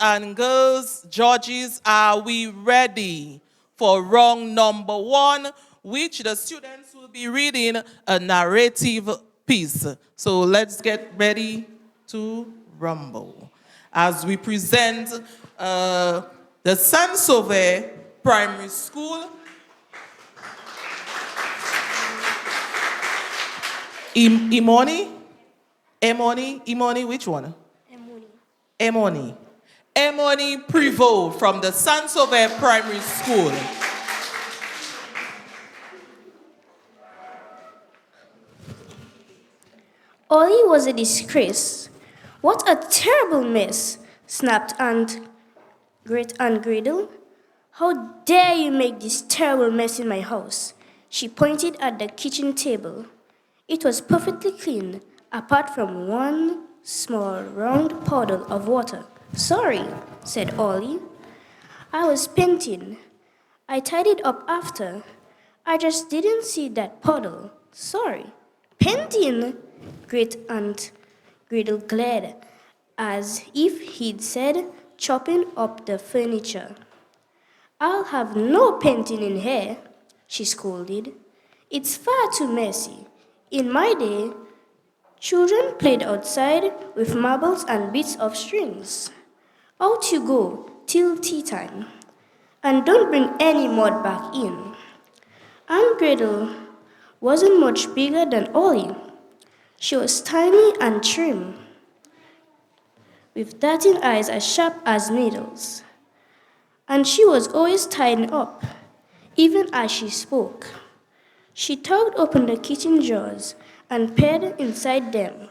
and girls, judges, are we ready for round number 1, which the students will be reading a narrative piece. So let's get ready to rumble as we present the Saint-Sauveur Primary School Imoni, which one? Emoni Prevot from the Saint-Sauveur Primary School. Ollie was a disgrace. What a terrible mess, snapped Great Aunt Gretel. How dare you make this terrible mess in my house? She pointed at the kitchen table. It was perfectly clean, apart from one small round puddle of water. Sorry, said Ollie. I was painting. I tidied up after. I just didn't see that puddle. Sorry. Painting? Great Aunt Gretel glared, as if he'd said, chopping up the furniture. I'll have no painting in here, she scolded. It's far too messy. In my day, children played outside with marbles and bits of strings. Out you go till tea time. And don't bring any mud back in. Aunt Gretel wasn't much bigger than Ollie. She was tiny and trim, with darting eyes as sharp as needles. And she was always tidying up, even as she spoke. She tugged open the kitchen drawers and peered inside them,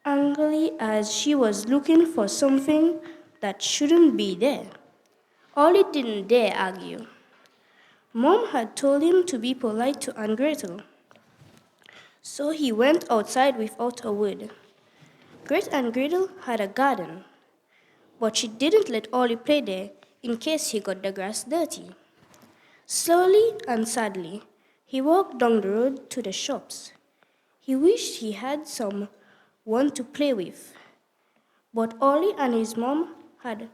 angrily as she was looking for something that shouldn't be there. Ollie didn't dare argue. Mom had told him to be polite to Aunt Gretel, so he went outside without a word. Great Aunt Gretel had a garden, but she didn't let Ollie play there in case he got the grass dirty. Slowly and sadly, he walked down the road to the shops. He wished he had someone to play with, but Ollie and his mom had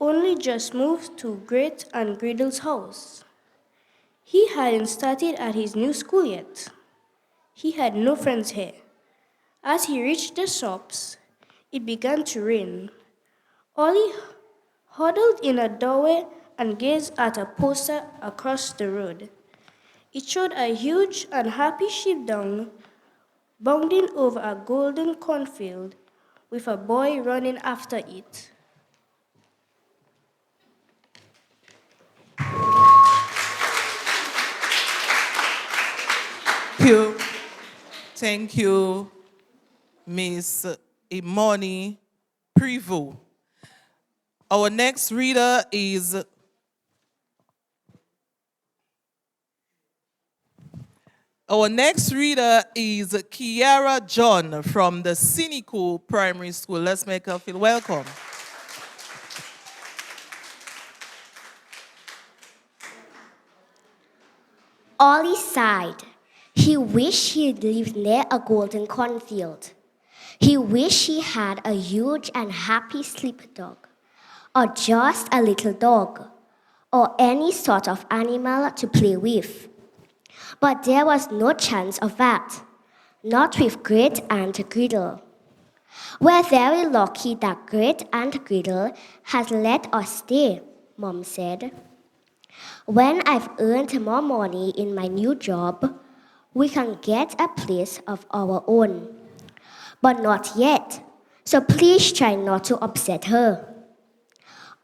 only just moved to Great Aunt Gretel's house. He hadn't started at his new school yet. He had no friends here. As he reached the shops, it began to rain. Ollie huddled in a doorway and gazed at a poster across the road. It showed a huge and happy sheepdog bounding over a golden cornfield with a boy running after it. Thank you, Miss Imoni Prevot. Our next reader is Kiara John from the Cynical Primary School. Let's make her feel welcome. Ollie sighed. He wished he lived near a golden cornfield. He wished he had a huge and happy sheepdog, or just a little dog, or any sort of animal to play with. But there was no chance of that, not with Great Aunt Gretel. We're very lucky that Great Aunt Gretel has let us stay, Mom said. When I've earned more money in my new job, we can get a place of our own. But not yet, so please try not to upset her.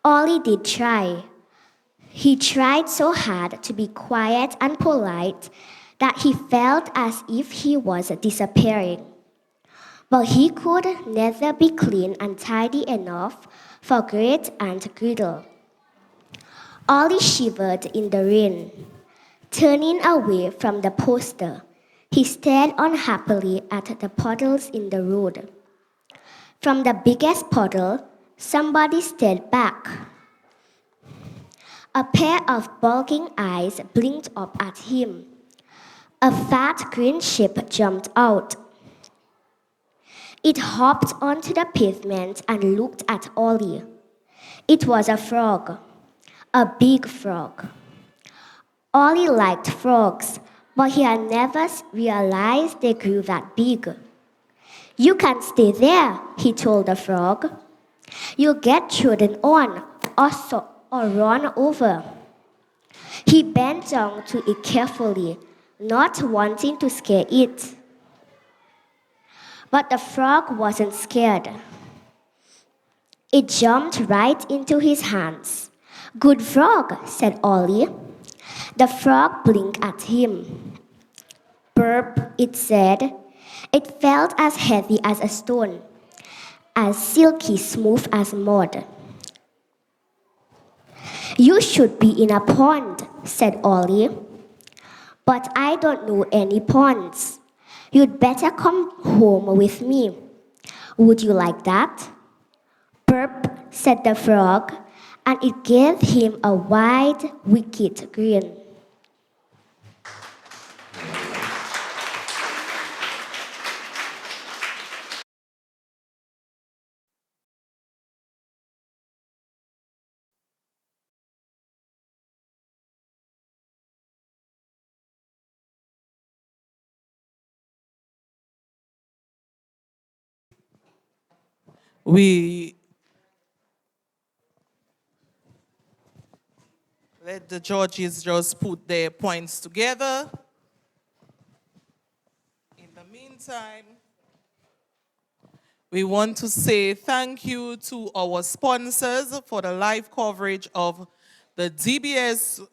Ollie did try. He tried so hard to be quiet and polite that he felt as if he was disappearing. But he could never be clean and tidy enough for Great Aunt Gretel. Ollie shivered in the rain. Turning away from the poster, he stared unhappily at the puddles in the road. From the biggest puddle, somebody stared back. A pair of bulging eyes blinked up at him. A fat green sheep jumped out. It hopped onto the pavement and looked at Ollie. It was a frog, a big frog. Ollie liked frogs, but he had never realized they grew that big. You can't stay there, he told the frog. You'll get trodden on or run over. He bent down to it carefully, not wanting to scare it. But the frog wasn't scared. It jumped right into his hands. Good frog, said Ollie. The frog blinked at him. Burp, it said. It felt as heavy as a stone, as silky smooth as mud. You should be in a pond, said Ollie. But I don't know any ponds. You'd better come home with me. Would you like that? Burp, said the frog, and it gave him a wide, wicked grin. We let the judges just put their points together. In the meantime, we want to say thank you to our sponsors for the live coverage of the DBS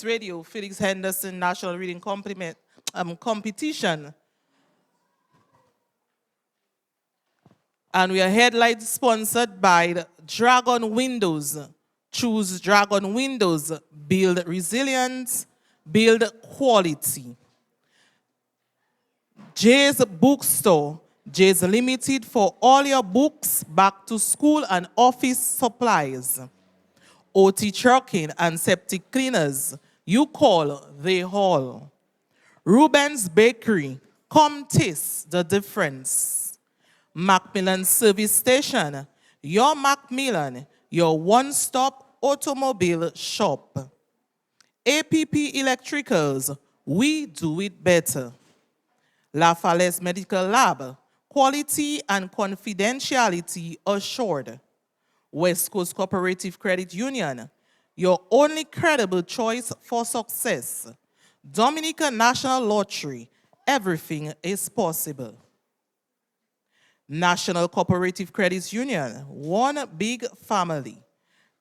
Radio Felix Henderson National Reading Competition. And we are headline sponsored by the Dragon Windows. Choose Dragon Windows. Build resilience. Build quality. Jay's Bookstore. Jay's Limited for all your books, back to school and office supplies. OT trucking and septic cleaners. You call, they haul. Ruben's Bakery. Come taste the difference. Macmillan Service Station, your Macmillan, your one-stop automobile shop. APP Electricals, we do it better. La Falaise Medical Lab, quality and confidentiality assured. West Coast Cooperative Credit Union, your only credible choice for success. Dominica National Lottery, everything is possible. National Cooperative Credit Union, one big family.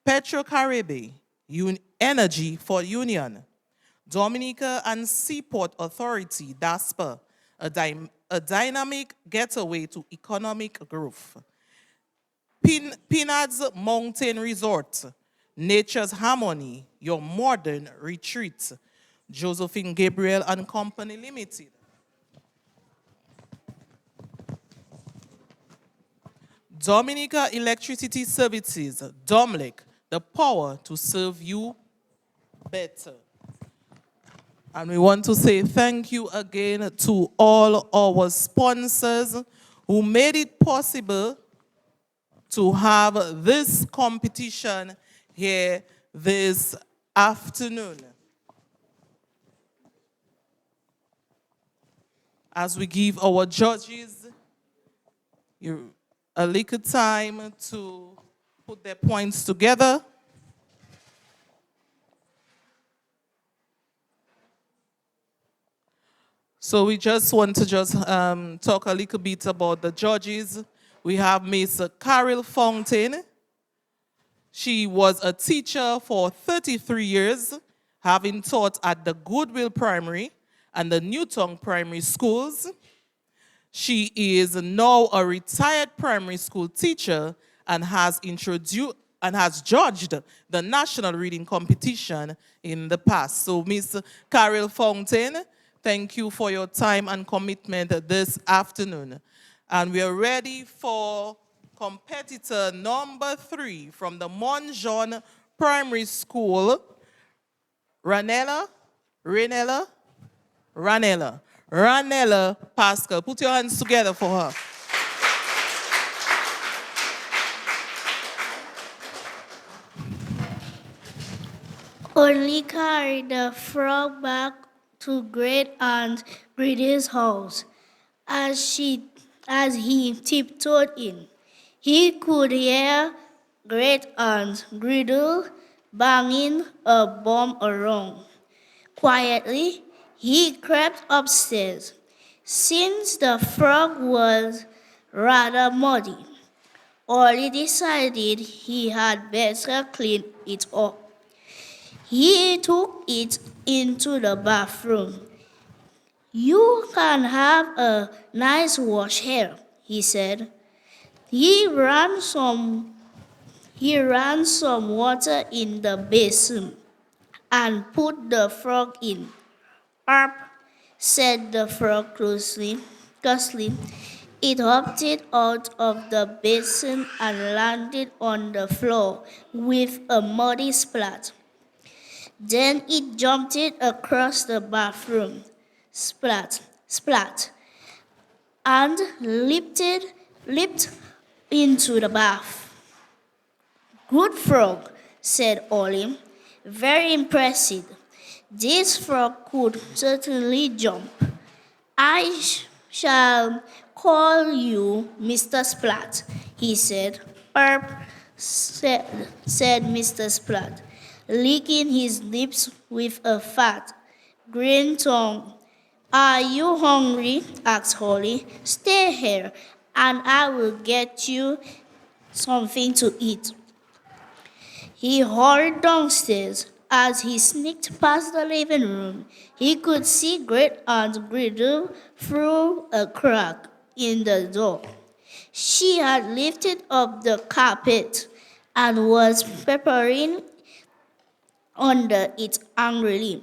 Petro Caribe, Energy for Union. Dominica and Seaport Authority, DASPA, a dynamic getaway to economic growth. Pinard's Mountain Resort, Nature's Harmony, your modern retreat. Josephine Gabriel and Company Limited. Dominica Electricity Services, DOMLEC, the power to serve you better. And we want to say thank you again to all our sponsors who made it possible to have this competition here this afternoon. As we give our judges a little time to put their points together. So we just want to talk a little bit about the judges. We have Miss Carol Fountain. She was a teacher for 33 years, having taught at the Goodwill Primary and the Newton Primary Schools. She is now a retired primary school teacher and has judged the national reading competition in the past. So, Miss Carol Fountain, thank you for your time and commitment this afternoon. And we are ready for competitor number 3 from the Monjon Primary School, Ranella Pascal. Put your hands together for her. Only carried the frog back to Great Aunt Greedy's house. As he tiptoed in, he could hear Great Aunt Gretel banging a bomb around. Quietly, he crept upstairs. Since the frog was rather muddy, Ollie decided he had better clean it up. He took it into the bathroom. You can have a nice wash here, he said. He ran some water in the basin and put the frog in. Arp, said the frog crossly. It hopped out of the basin and landed on the floor with a muddy splat. Then it jumped across the bathroom, splat, and leaped into the bath. Good frog, said Ollie, very impressive. This frog could certainly jump. I shall call you Mr. Splat, he said. Erp, said Mr. Splat, licking his lips with a fat, green tongue. Are you hungry? Asked Holly. Stay here, and I will get you something to eat. He hurried downstairs. As he sneaked past the living room, he could see Great Aunt Gretel through a crack in the door. She had lifted up the carpet and was peppering under it angrily,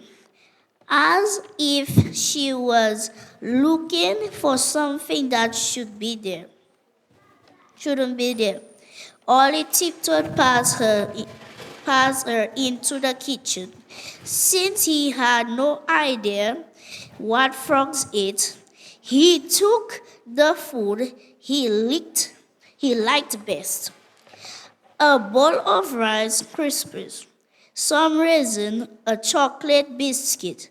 as if she was looking for something that shouldn't be there. Ollie tiptoed past her into the kitchen. Since he had no idea what frogs ate, he took the food he liked best. A bowl of Rice Krispies, some raisin, a chocolate biscuit,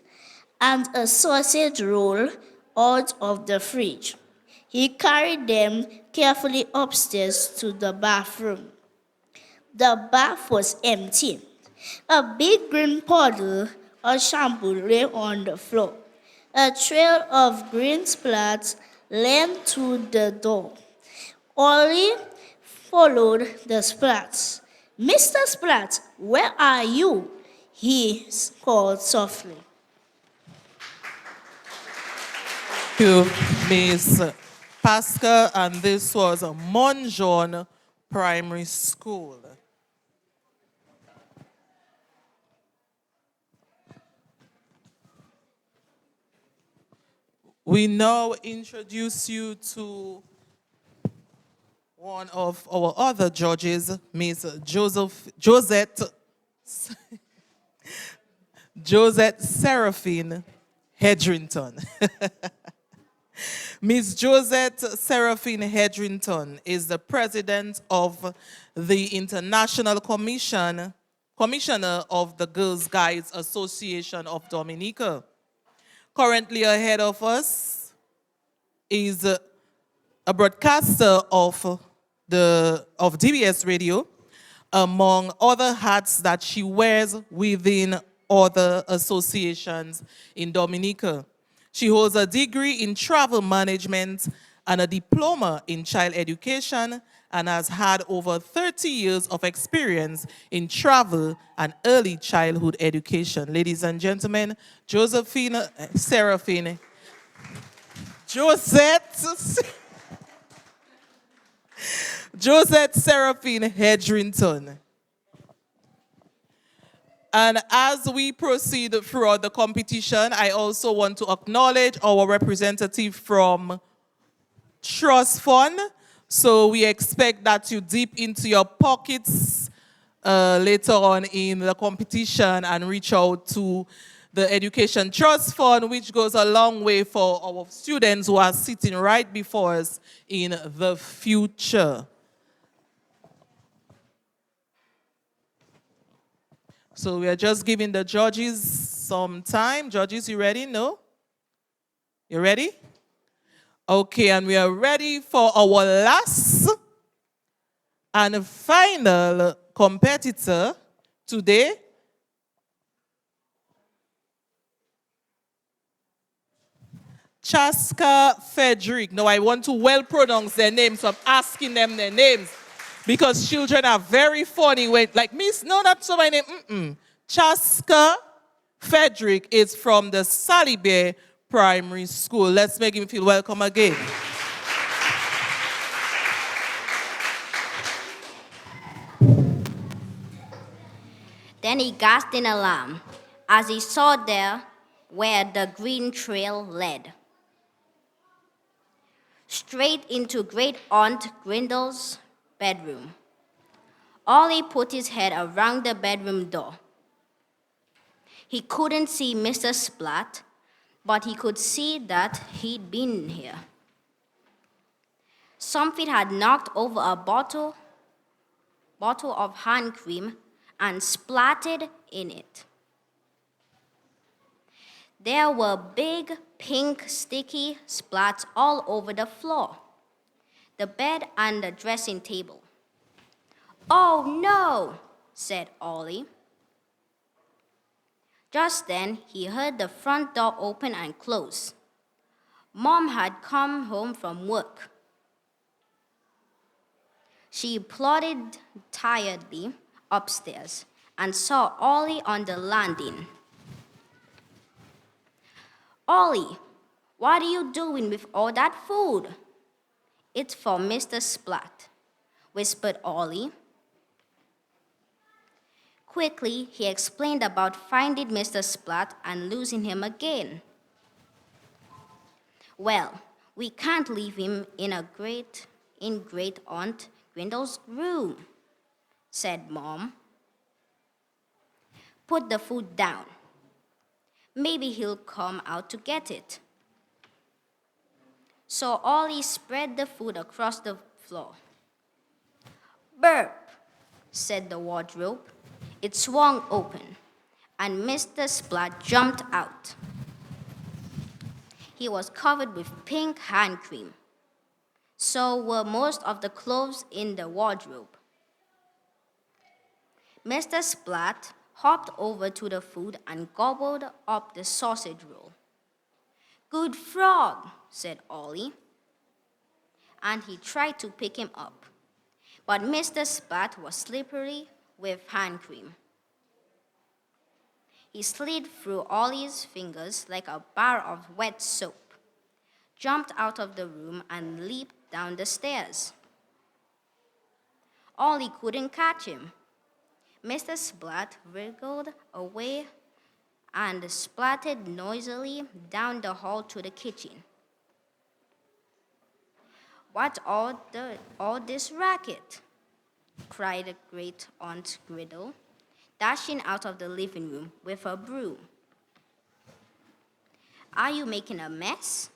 and a sausage roll out of the fridge. He carried them carefully upstairs to the bathroom. The bath was empty. A big green puddle of shampoo lay on the floor. A trail of green splats led to the door. Ollie followed the splats. Mr. Splat, where are you? He called softly. Thank you, Miss Pascal, and this was Monjon Primary School. We now introduce you to one of our other judges, Miss Josette Seraphine Hedrington. Miss Josette Seraphine Hedrington is the president of the International Commissioner of the Girls Guides Association of Dominica. Currently ahead of us is a broadcaster of DBS Radio, among other hats that she wears within other associations in Dominica. She holds a degree in travel management and a diploma in child education and has had over 30 years of experience in travel and early childhood education. Ladies and gentlemen, Josette Seraphine Hedrington. And as we proceed throughout the competition, I also want to acknowledge our representative from Trust Fund. So we expect that you dip into your pockets later on in the competition and reach out to the Education Trust Fund, which goes a long way for our students who are sitting right before us in the future. So we are just giving the judges some time. Judges, you ready? No? You ready? Okay, and we are ready for our last and final competitor today. Chaska Frederick. Now I want to well pronounce their names, so I'm asking them their names. Because children are very funny when, like, Miss, no, that's so my name. Chaska Frederick is from the Salybia Primary School. Let's make him feel welcome again. Then he gasped in alarm as he saw there where the green trail led. Straight into Great Aunt Grindel's bedroom. Ollie put his head around the bedroom door. He couldn't see Mr. Splat, but he could see that he'd been here. Something had knocked over a bottle of hand cream and splattered in it. There were big, pink, sticky splats all over the floor, the bed, and the dressing table. "Oh, no," said Ollie. Just then, he heard the front door open and close. Mom had come home from work. She plodded tiredly upstairs and saw Ollie on the landing. "Ollie, what are you doing with all that food?" "It's for Mr. Splat," whispered Ollie. Quickly, he explained about finding Mr. Splat and losing him again. "Well, we can't leave him in Great Aunt Grindel's room," said Mom. "Put the food down. Maybe he'll come out to get it." So Ollie spread the food across the floor. "Burp," said the wardrobe. It swung open, and Mr. Splat jumped out. He was covered with pink hand cream. So were most of the clothes in the wardrobe. Mr. Splat hopped over to the food and gobbled up the sausage roll. "Good frog," said Ollie. And he tried to pick him up. But Mr. Splat was slippery with hand cream. He slid through Ollie's fingers like a bar of wet soap, jumped out of the room, and leaped down the stairs. Ollie couldn't catch him. Mr. Splat wriggled away and splattered noisily down the hall to the kitchen. "What all this racket?" cried Great Aunt Grindel, dashing out of the living room with her broom. "Are you making a mess?"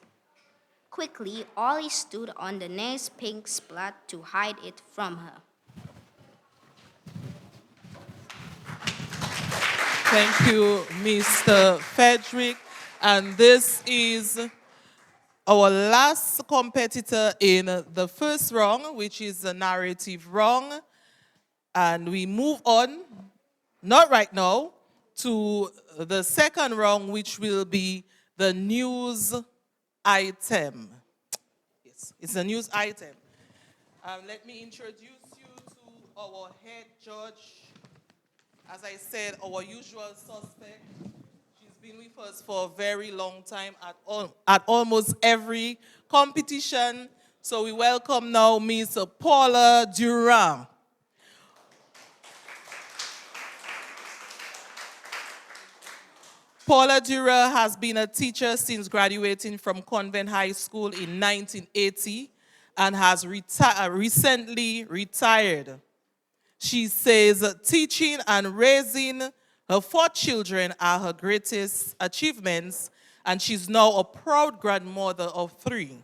Quickly, Ollie stood on the nearest pink splat to hide it from her. Thank you, Mr. Frederick. And this is our last competitor in the first round, which is the narrative round. And we move on, not right now, to the second round, which will be the news item. Yes, it's a news item. Let me introduce you to our head judge. As I said, our usual suspect. She's been with us for a very long time at almost every competition. So we welcome now Miss Paula Durand. Paula Durand has been a teacher since graduating from Convent High School in 1980 and has recently retired. She says teaching and raising her 4 children are her greatest achievements, and she's now a proud grandmother of 3.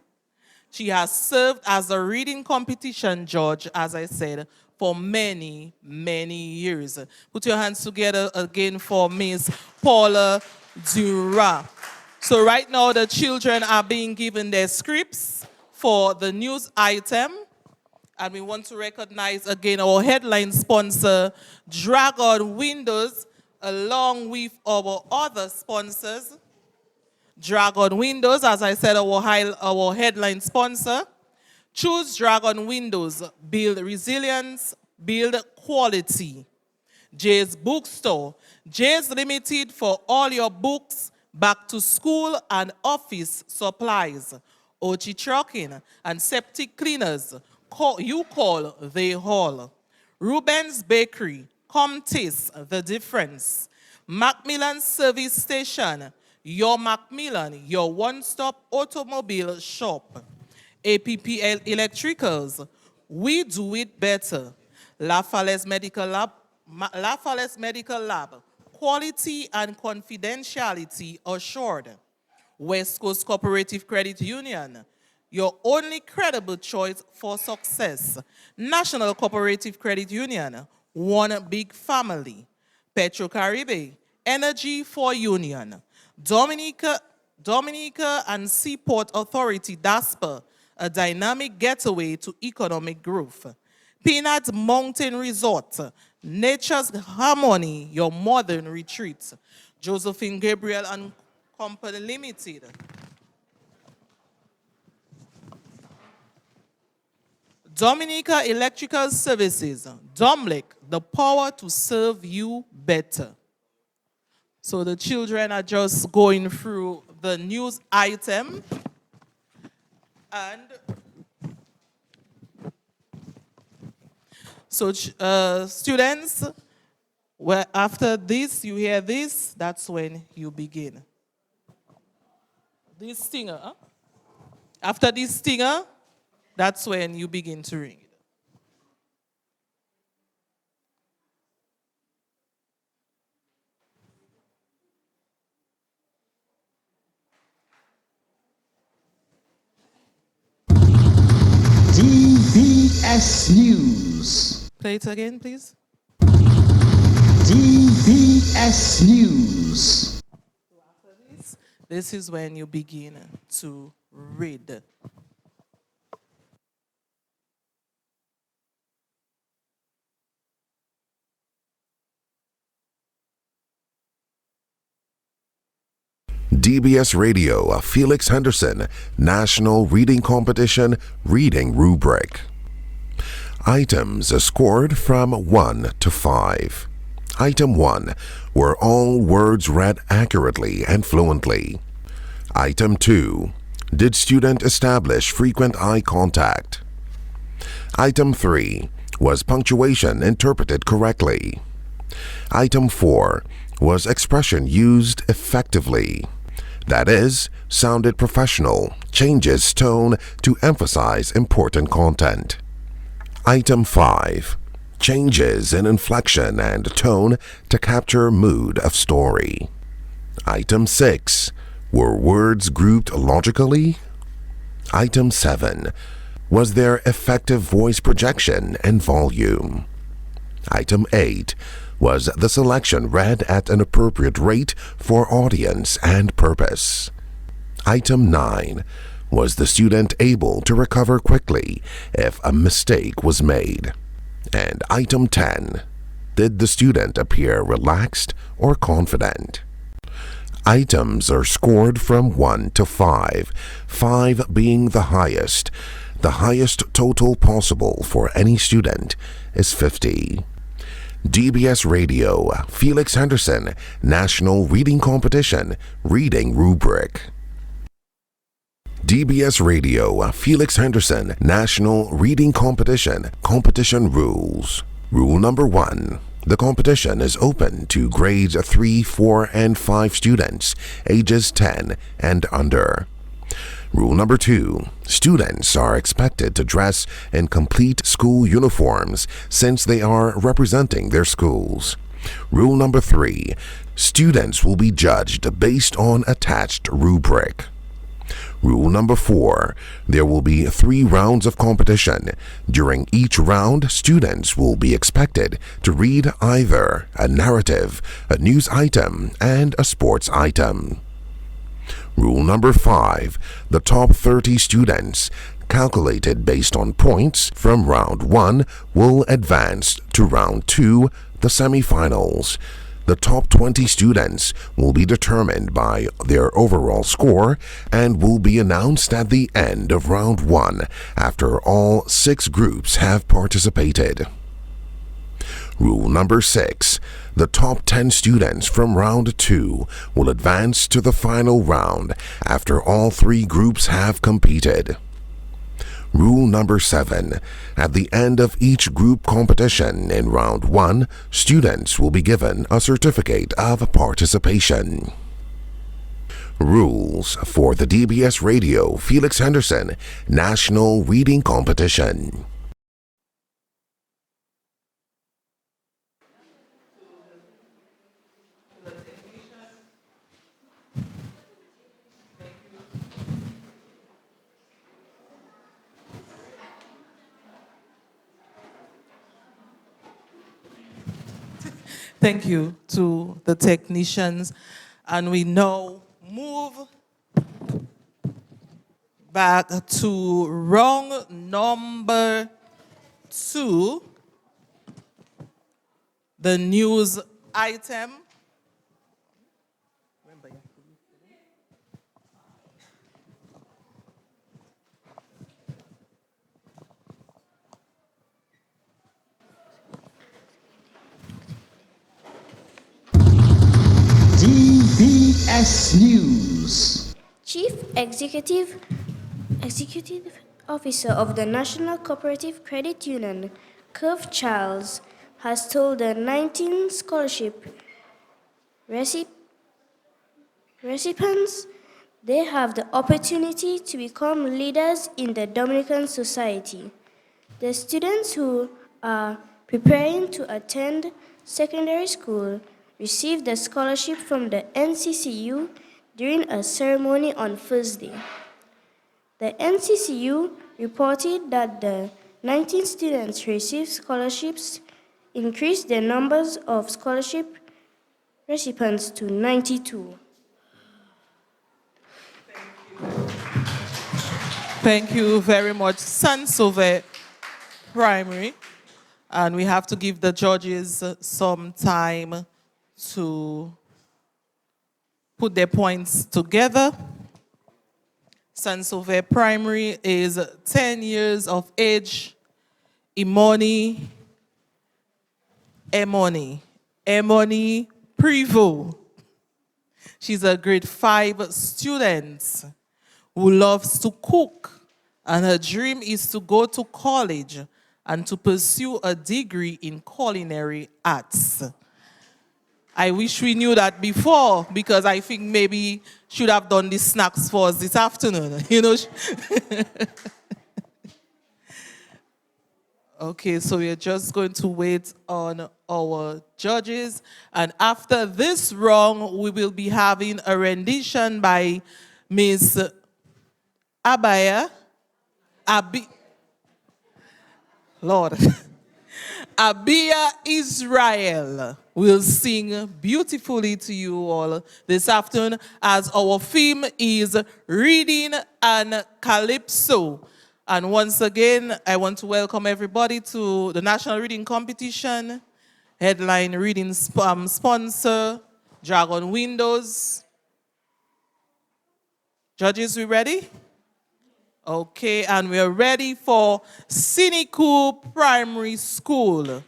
She has served as a reading competition judge, as I said, for many, many years. Put your hands together again for Miss Paula Dura. So right now the children are being given their scripts for the news item. And we want to recognize again our headline sponsor, Dragon Windows, along with our other sponsors. Dragon Windows, as I said, our headline sponsor. Choose Dragon Windows, build resilience, build quality. Jay's Bookstore, Jay's Limited for all your books, back to school and office supplies. Ochi Trucking and Septic Cleaners, you call, they haul. Ruben's Bakery, come taste the difference. Macmillan Service Station, your Macmillan, your one-stop automobile shop. APPL Electricals, we do it better. Lafayette Medical Lab, quality and confidentiality assured. West Coast Cooperative Credit Union, your only credible choice for success. National Cooperative Credit Union, one big family. Petro Caribe, Energy for Union. Dominica and Seaport Authority, DASPA, a dynamic getaway to economic growth. Peanut Mountain Resort, Nature's Harmony, your modern retreat. Josephine Gabriel and Company Limited. Dominica Electrical Services, Domlec, the power to serve you better. So the children are just going through the news item. And so students, after this, you hear this, that's when you begin. This stinger, huh? After this stinger, that's when you begin to ring it. DBS News. Play it again, please. DBS News. This is when you begin to read. DBS Radio, Felix Henderson, National Reading Competition, Reading Rubric. Items scored from 1 to 5. Item 1, were all words read accurately and fluently. Item 2, did student establish frequent eye contact? Item 3, was punctuation interpreted correctly? Item 4, was expression used effectively? That is, sounded professional, changes tone to emphasize important content. Item 5, changes in inflection and tone to capture mood of story. Item 6, were words grouped logically? Item 7, was there effective voice projection and volume? Item 8, was the selection read at an appropriate rate for audience and purpose? Item 9, was the student able to recover quickly if a mistake was made? And item 10, did the student appear relaxed or confident? Items are scored from 1 to 5, 5 being the highest. The highest total possible for any student is 50. DBS Radio, Felix Henderson, National Reading Competition, Reading Rubric. DBS Radio, Felix Henderson, National Reading Competition, Competition Rules. Rule number 1. The competition is open to grades 3, 4, and 5 students, ages 10 and under. Rule number 2. Students are expected to dress in complete school uniforms since they are representing their schools. Rule number 3. Students will be judged based on attached rubric. Rule number 4. There will be 3 rounds of competition. During each round, students will be expected to read either a narrative, a news item, and a sports item. Rule number 5. The top 30 students, calculated based on points from round 1, will advance to round 2, the semi-finals. The top 20 students will be determined by their overall score and will be announced at the end of round 1 after all 6 groups have participated. Rule number 6. The top 10 students from round 2 will advance to the final round after all 3 groups have competed. Rule number 7. At the end of each group competition in round 1, students will be given a certificate of participation. Rules for the DBS Radio Felix Henderson National Reading Competition. Thank you to the technicians. And we now move back to round number 2, the news item. DBS News. Chief Executive Officer of the National Cooperative Credit Union, Curve Charles, has told the 19 scholarship recipients they have the opportunity to become leaders in the Dominican society. The students who are preparing to attend secondary school received the scholarship from the NCCU during a ceremony on Thursday. The NCCU reported that the 19 students who received scholarships increased the numbers of scholarship recipients to 92. Thank you very much, Sansove Primary. And we have to give the judges some time to put their points together. Sansove Primary is 10 years of age. Emoni Prevo. She's a grade 5 student who loves to cook, and her dream is to go to college and to pursue a degree in culinary arts. I wish we knew that before, because I think maybe should have done the snacks for us this afternoon. You know. Okay, so we're just going to wait on our judges. And after this round, we will be having a rendition by Miss Abia Israel will sing beautifully to you all this afternoon, as our theme is reading and Calypso. And once again, I want to welcome everybody to the National Reading Competition. Headline reading sponsor, Dragon Windows. Judges, we ready? Okay, and we're ready for Siniku Primary School.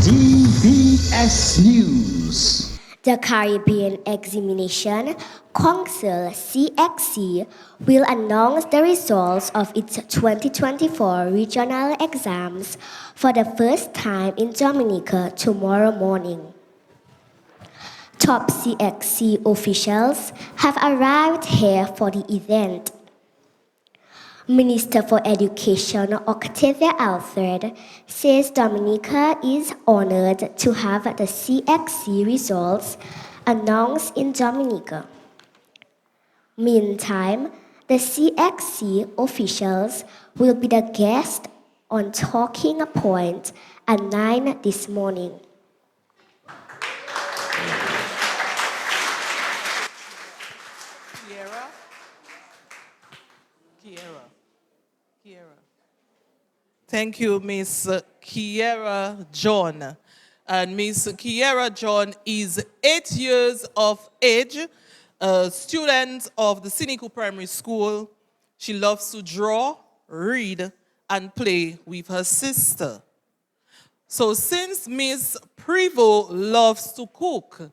DBS News. The Caribbean Examination Council (CXC) will announce the results of its 2024 regional exams for the first time in Dominica tomorrow morning. Top CXC officials have arrived here for the event. Minister for Education Octavia Alfred says Dominica is honored to have the CXC results announced in Dominica. Meantime, the CXC officials will be the guest on Talking Point at 9 this morning. Kiera. Thank you, Miss Kiera John. And Miss Kiera John is 8 years of age, a student of the Cynical Primary School. She loves to draw, read, and play with her sister. So since Miss Prevost loves to cook,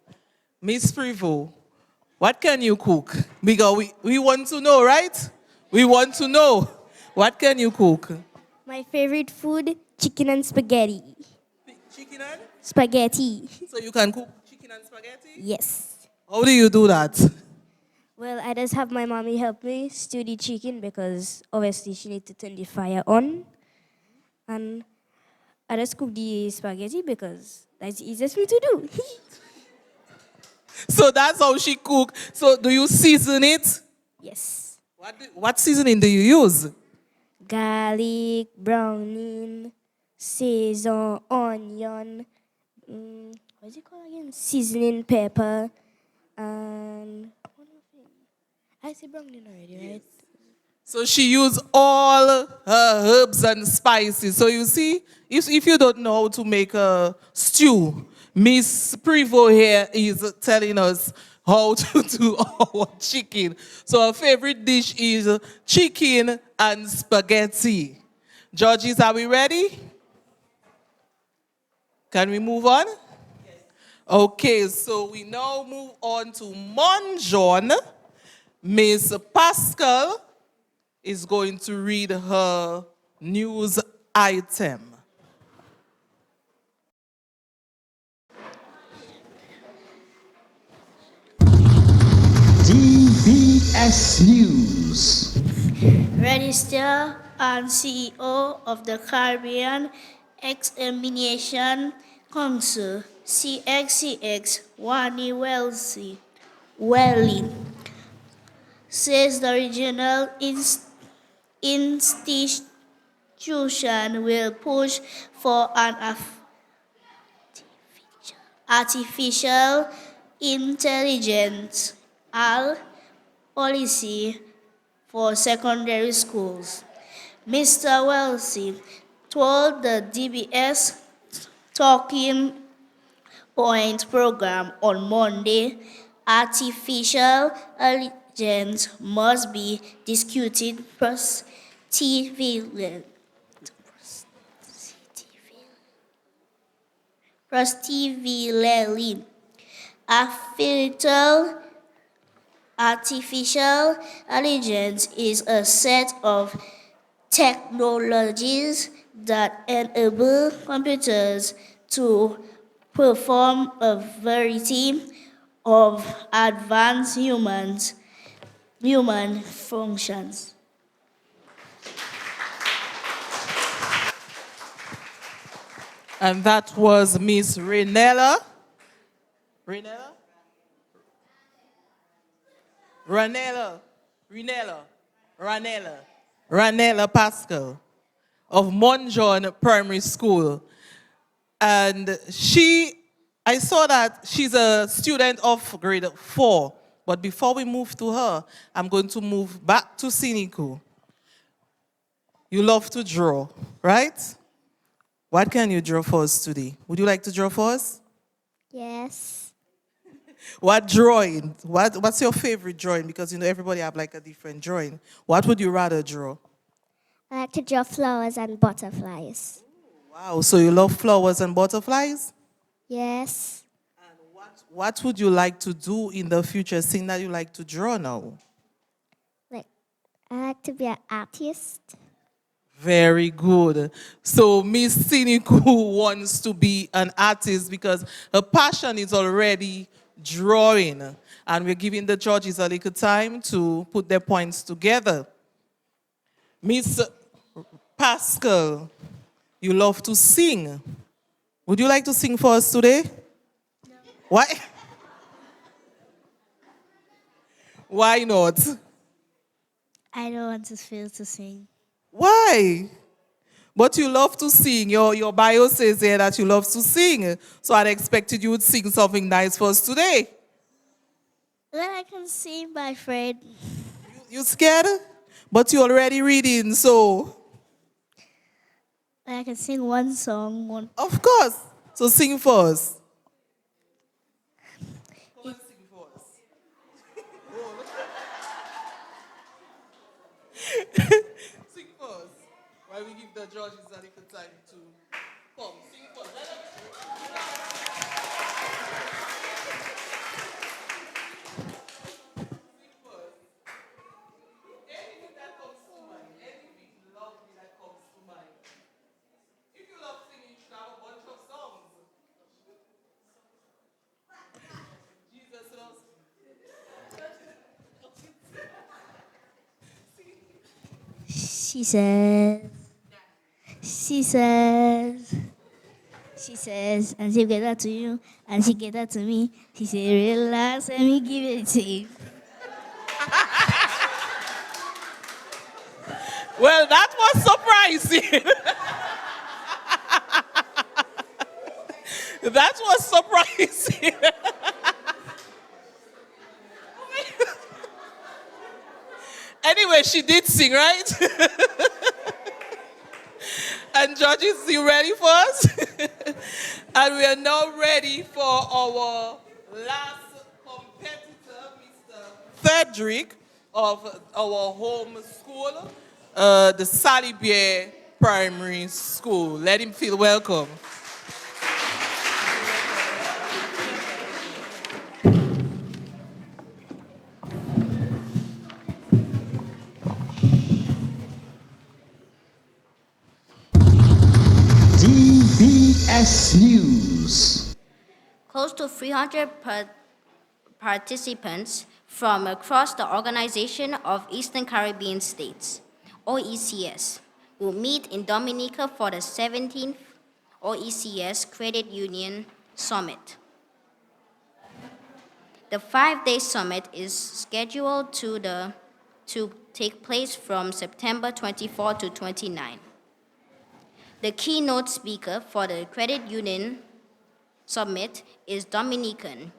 Miss Prevost, what can you cook? Because we want to know, right? We want to know. What can you cook? My favorite food, chicken and spaghetti. Chicken and? Spaghetti. So you can cook chicken and spaghetti? Yes. How do you do that? Well, I just have my mommy help me stew the chicken because obviously she needs to turn the fire on. And I just cook the spaghetti because that's the easiest way to do. So that's how she cook. So do you season it? Yes. What seasoning do you use? Garlic, browning, sesame, onion, what's it called again? Seasoning, pepper, and one more thing. I say browning already, right? So she used all her herbs and spices. So you see, if you don't know how to make a stew, Miss Prevost here is telling us how to do our chicken. So our favorite dish is chicken and spaghetti. Judges, are we ready? Can we move on? Yes. Okay, so we now move on to Monjon. Miss Pascal is going to read her news item. DBS News. Register and CEO of the Caribbean Examination Council, CXCX, Wani Welly, says the regional institution will push for an artificial intelligence policy for secondary schools. Mr. Wellesley told the DBS Talking Point program on Monday, artificial intelligence must be disputed prospectively. Artificial intelligence is a set of technologies that enable computers to perform a variety of advanced human functions. And that was Miss Ranella Pascal of Monjon Primary School. And I saw that she's a student of grade 4. But before we move to her, I'm going to move back to Cynical. You love to draw, right? What can you draw for us today? Would you like to draw for us? Yes. What drawing? What's your favorite drawing? Because everybody have like a different drawing. What would you rather draw? I like to draw flowers and butterflies. Wow, so you love flowers and butterflies? Yes. And what would you like to do in the future, seeing that you like to draw now? I like to be an artist. Very good. So Miss Cynical wants to be an artist because her passion is already drawing. And we're giving the judges a little time to put their points together. Miss Pascal, you love to sing. Would you like to sing for us today? No. Why? Why not? I don't want to feel to sing. Why? But you love to sing. Your bio says here that you love to sing. So I expected you would sing something nice for us today. Then I can sing, my friend. You scared? But you're already reading, so. I can sing one song. Of course. So sing for us. Come and sing for us. Sing for us. While we give the judges a little time to come. Sing for us. Anything that comes to mind, anything lovely that comes to mind. If you love singing, you should have a bunch of songs. Jesus loves She says, and she gave that to you, and she gave that to me. She said, relax, let me give it to you. Well, that was surprising. That was surprising. Anyway, she did sing, right? And judges, you ready for us? And we are now ready for our last competitor, Mr. Frederick of our home school, the Salybia Primary School. Let him feel welcome. DBS News. Close to 300 participants from across the Organization of Eastern Caribbean States, OECS, will meet in Dominica for the 17th OECS Credit Union Summit. The 5-day summit is scheduled to take place from September 24 to 29. The keynote speaker for the Credit Union Summit is Dominican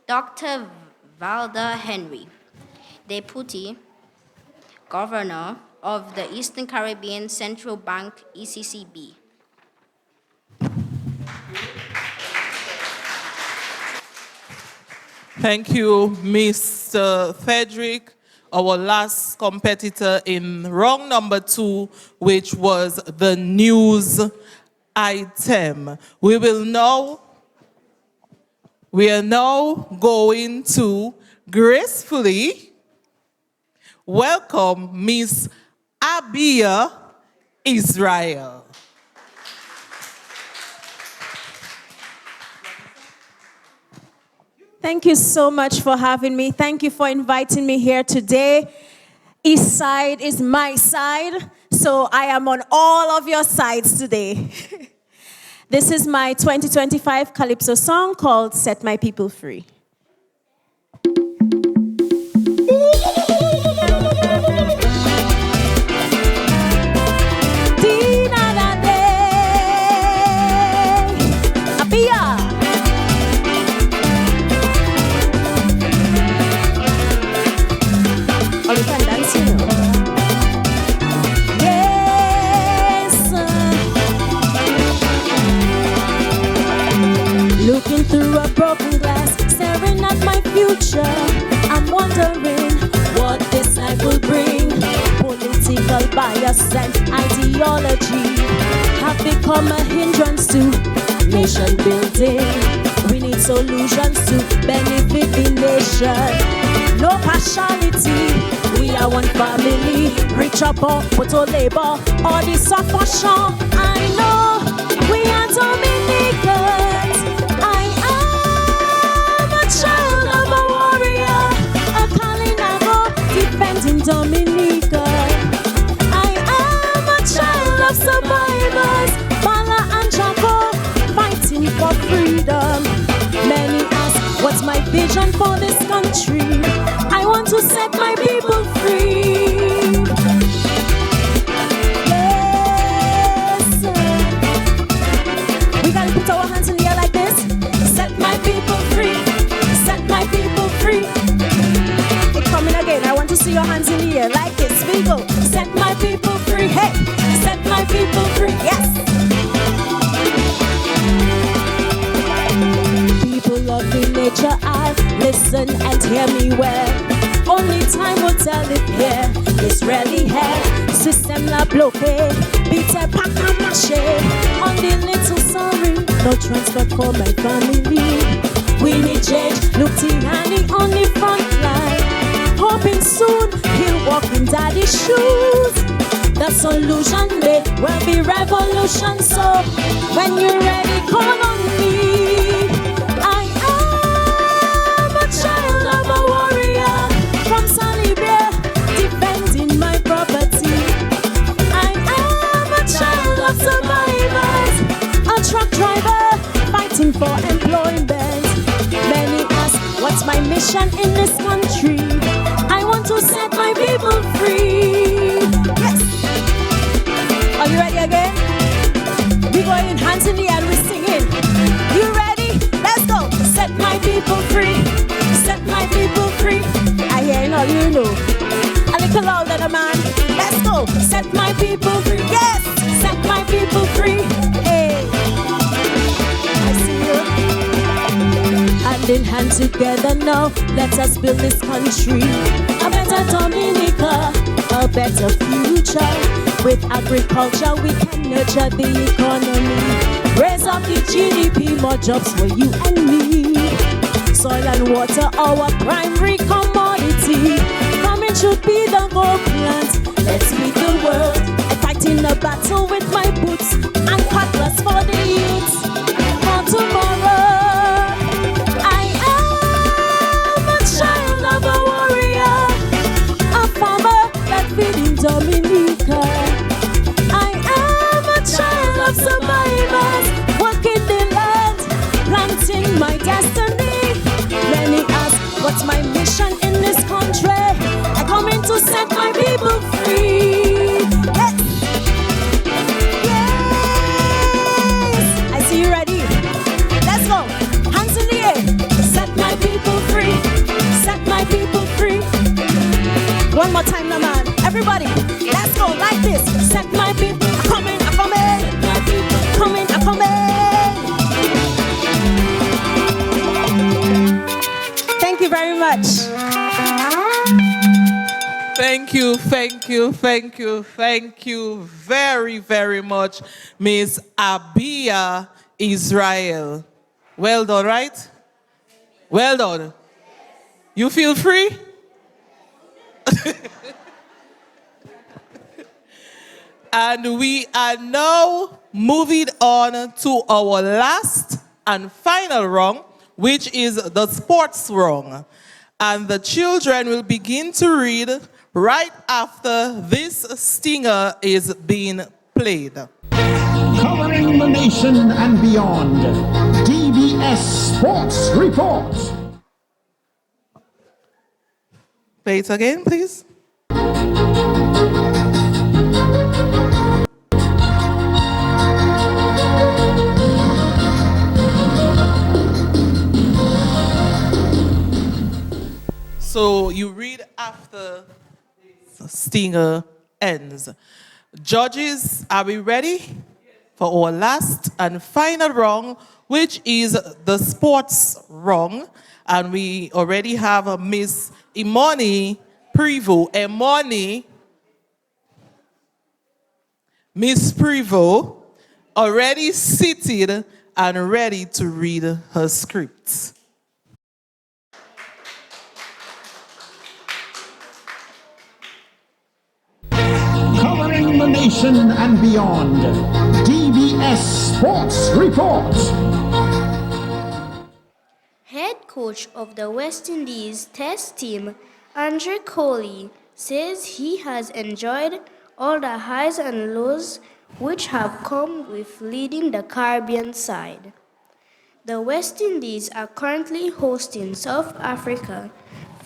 Dr. Valda Henry, Deputy Governor of the Eastern Caribbean Central Bank, ECCB. Thank you, Mr. Frederick, our last competitor in round number 2, which was the news item. We are now going to gracefully welcome Miss Abia Israel. Thank you so much for having me. Thank you for inviting me here today. East side is my side, so I am on all of your sides today. This is my 2025 Calypso song called Set My People Free. Looking through a broken glass, staring at my future, I'm wondering what this life will bring. Political bias and ideology have become a hindrance to nation building. We need solutions to benefit the nation. No partiality, we are one family. Rich or poor, put or labor, all the suffer. I know we are Dominicans. I am a child of a warrior, a calling I go defending Dominica. I set my people free. Yes, sir. We gotta put our hands in the air like this. Set my people free. Set my people free. It's coming again. I want to see your hands in the air like this. We go. Set my people free. Hey, set my people free. Yes. People of the nature, I listen and hear me well. Only time will tell if here is really hell. System la bloqué, beat a pack and mache. On the little sorry, no transport for my family. We need change, look Tiani on the front line. Hoping soon he'll walk in daddy's shoes. The solution may well be revolution. So when you're ready, call on me. I am a child of a warrior from Salybia, defending my property. I am a child of survivors, a truck driver fighting for employment. Many ask, what's my mission in this country? I want to set my people free. Yes. Are you ready again? We go in hands in the air, we singing. You ready? Let's go. Set my people free. Set my people free. I hear all you know. A little louder, the man. Let's go. Set my people free. Yes. Set my people free. Hey. I see you. Hand in hand together now. Let us build this country. A better Dominica. A better future. With agriculture, we can nurture the economy. Raise up the GDP, more jobs for you and me. Soil and water, our primary commodity. Farming should be the goal plant. Let's feed the world. I'm fighting a battle with my boots and cutlass for the youths. For tomorrow, I am a child of a warrior, a farmer that feeding Dominica. Survivors, working the land, planting my destiny. Many ask, what's my mission in this country? I come in to set my people free. Yes. Yes. I see you ready. Let's go. Hands in the air. Set my people free. Set my people free. One more time, now, man. Everybody, let's go like this. Set my people. Come in, come in. Come in, come in. Thank you very much. Thank you, thank you, thank you, thank you very, very much, Miss Abia Israel. Well done, right? Well done. You feel free? And we are now moving on to our last and final round, which is the sports round. And the children will begin to read right after this stinger is being played. Covering the nation and beyond, DBS Sports Report. Play it again, please. So you read after this stinger ends. Judges, are we ready for our last and final round, which is the sports round? And we already have a Miss Imoni Prevo. Imoni, Miss Prevo, already seated and ready to read her script. Covering the nation and beyond, DBS Sports Report. Head coach of the West Indies Test team, Andrew Coley, says he has enjoyed all the highs and lows which have come with leading the Caribbean side. The West Indies are currently hosting South Africa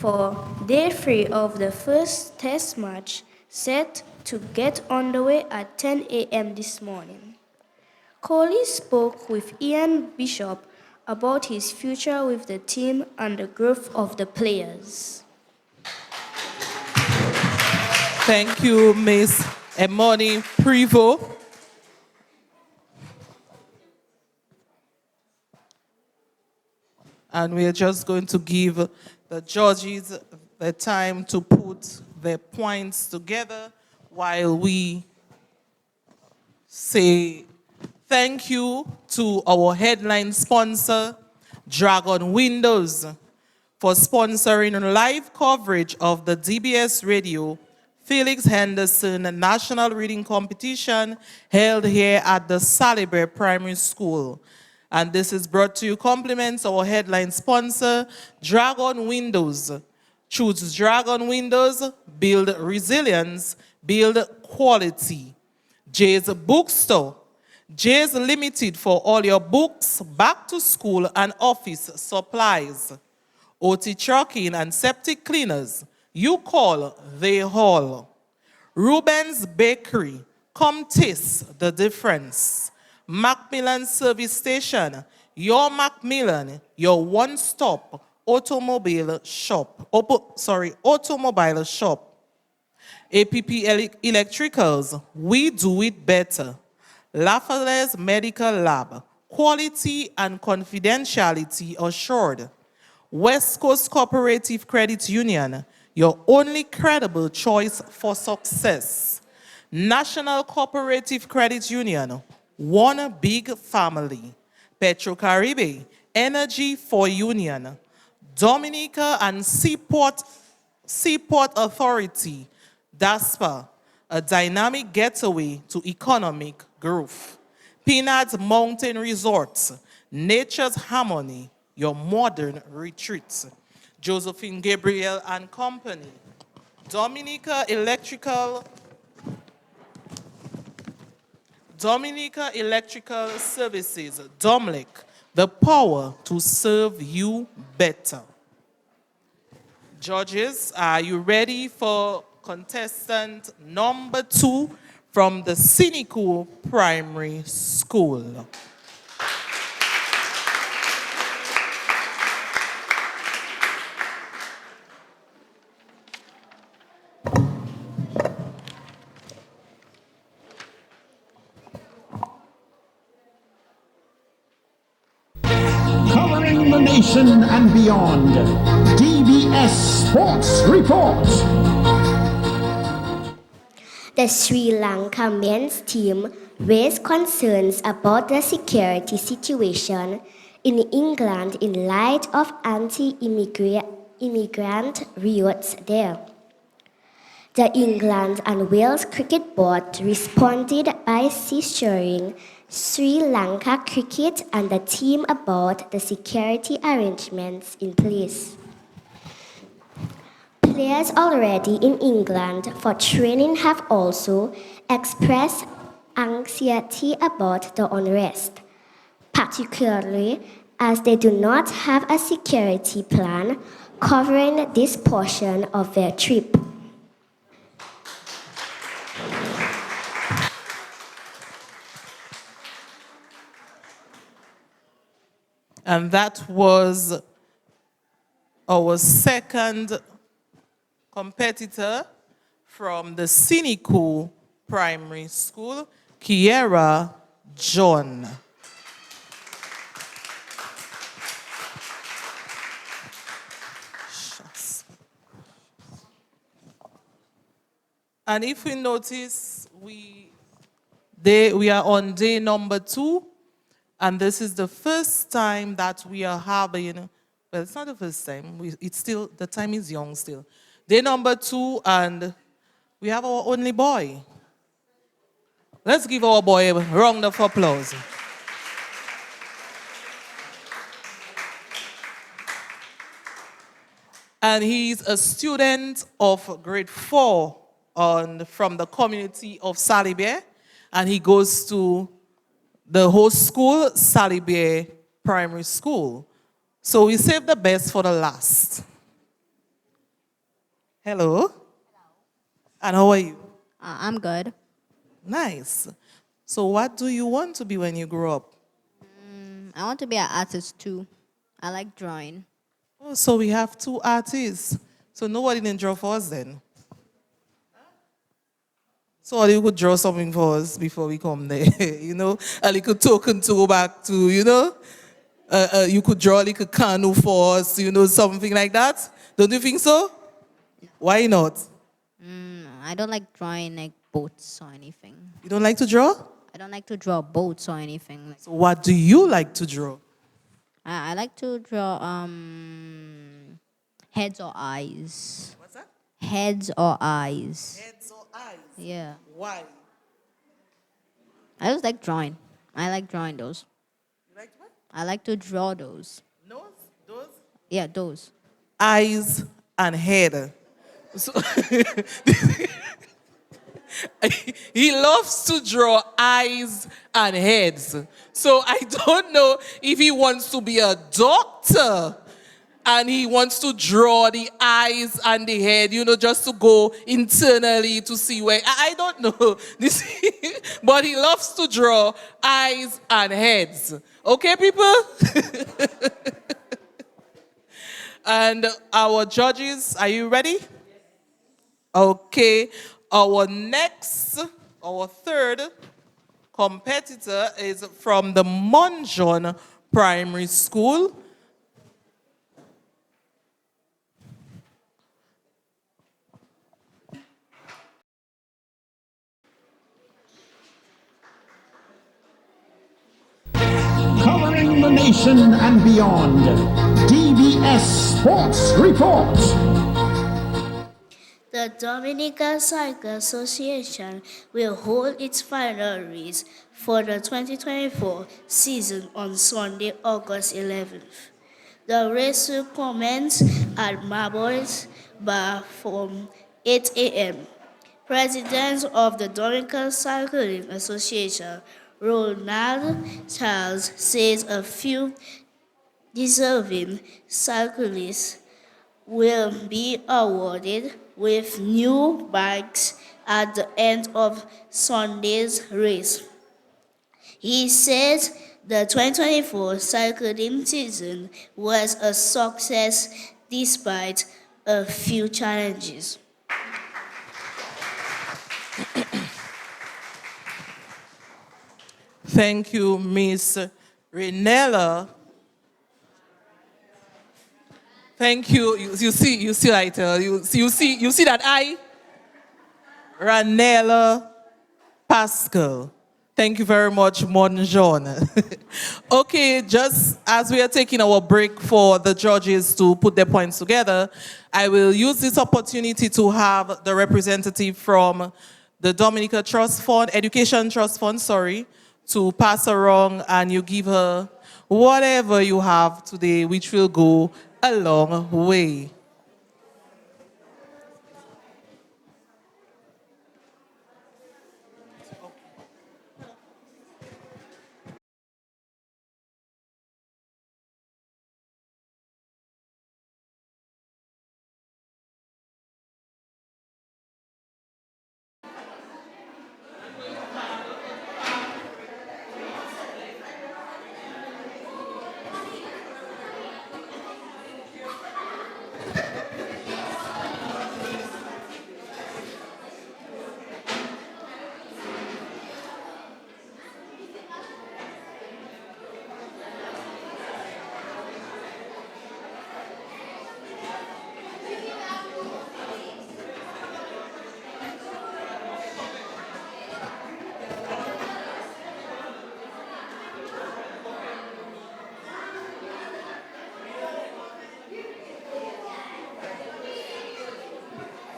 for day 3 of the first test match set to get underway at 10 a.m. this morning. Coley spoke with Ian Bishop about his future with the team and the growth of the players. Thank you, Miss Emoni Prevo. And we're just going to give the judges the time to put their points together while we say thank you to our headline sponsor, Dragon Windows, for sponsoring live coverage of the DBS Radio Felix Henderson National Reading Competition held here at the Salybia Primary School. And this is brought to you compliments our headline sponsor, Dragon Windows. Choose Dragon Windows, build resilience, build quality. Jay's Bookstore. Jay's Limited for all your books, back to school and office supplies. OT Trucking and Septic Cleaners. You call, they haul. Ruben's Bakery. Come taste the difference. Macmillan Service Station, your Macmillan, your one-stop automobile shop. Automobile shop. APP Electricals, we do it better. Lafayette's Medical Lab, quality and confidentiality assured. West Coast Cooperative Credit Union, your only credible choice for success. National Cooperative Credit Union, one big family. Petro-Caribe, Energy for Union. Dominica and Seaport Authority, DASPA, a dynamic getaway to economic growth. Peanuts Mountain Resorts, Nature's Harmony, your modern retreat. Josephine Gabriel and Company. Dominica Electrical Services, Domlec, the power to serve you better. Judges, are you ready for contestant number 2 from the Cynical Primary School? Covering the nation and beyond, DBS Sports Report. The Sri Lanka men's team raised concerns about the security situation in England in light of anti-immigrant riots there. The England and Wales Cricket Board responded by censuring Sri Lanka cricket and the team about the security arrangements in place. Players already in England for training have also expressed anxiety about the unrest, particularly as they do not have a security plan covering this portion of their trip. And that was our second competitor from the Cynical Primary School, Kiera John. And if we notice, we are on day number 2, and this is the first time that we are having, well, it's not the first time, it's still, the time is young still. Day number 2, and we have our only boy. Let's give our boy a round of applause. And he's a student of grade 4 from the community of Salybia, and he goes to the host school, Salybia Primary School. So we saved the best for the last. Hello. And how are you? I'm good. Nice. So what do you want to be when you grow up? I want to be an artist too. I like drawing. Oh, so we have two artists. So nobody can draw for us then. So you could draw something for us before we come there, a little token to go back to, you could draw a little canoe for us, something like that. Don't you think so? Why not? I don't like drawing like boats or anything. You don't like to draw? I don't like to draw boats or anything. So what do you like to draw? I like to draw heads or eyes. What's that? Heads or eyes. Heads or eyes? Yeah. Why? I just like drawing. I like drawing those. You like what? I like to draw those. Those? Yeah, those. Eyes and head. So he loves to draw eyes and heads. So I don't know if he wants to be a doctor and he wants to draw the eyes and the head, just to go internally to see where. I don't know. This, but he loves to draw eyes and heads. Okay, people? And our judges, are you ready? Okay. Our third competitor is from the Monjon Primary School. Covering the nation and beyond. DBS Sports Report. The Dominican Cycle Association will hold its final race for the 2024 season on Sunday, August 11th. The race will commence at Marbois Bar from 8 a.m. President of the Dominican Cycling Association, Ronald Charles, says a few deserving cyclists will be awarded with new bikes at the end of Sunday's race. He says the 2024 cycling season was a success despite a few challenges. Thank you, Miss Renella. Thank you. You see, like, you see that eye? Ranella Pascal. Thank you very much, Monjon. Okay, just as we are taking our break for the judges to put their points together, I will use this opportunity to have the representative from the Dominica Trust Fund, Education Trust Fund, to pass around, and you give her whatever you have today, which will go a long way.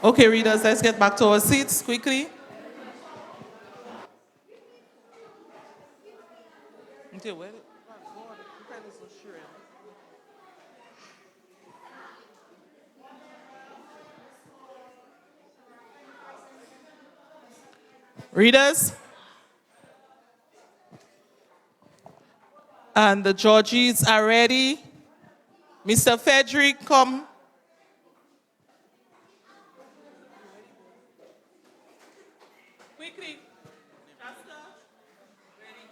Okay, readers, let's get back to our seats quickly. Readers? And the judges are ready. Mr. Frederick, come. Quickly. Shasta. Ready.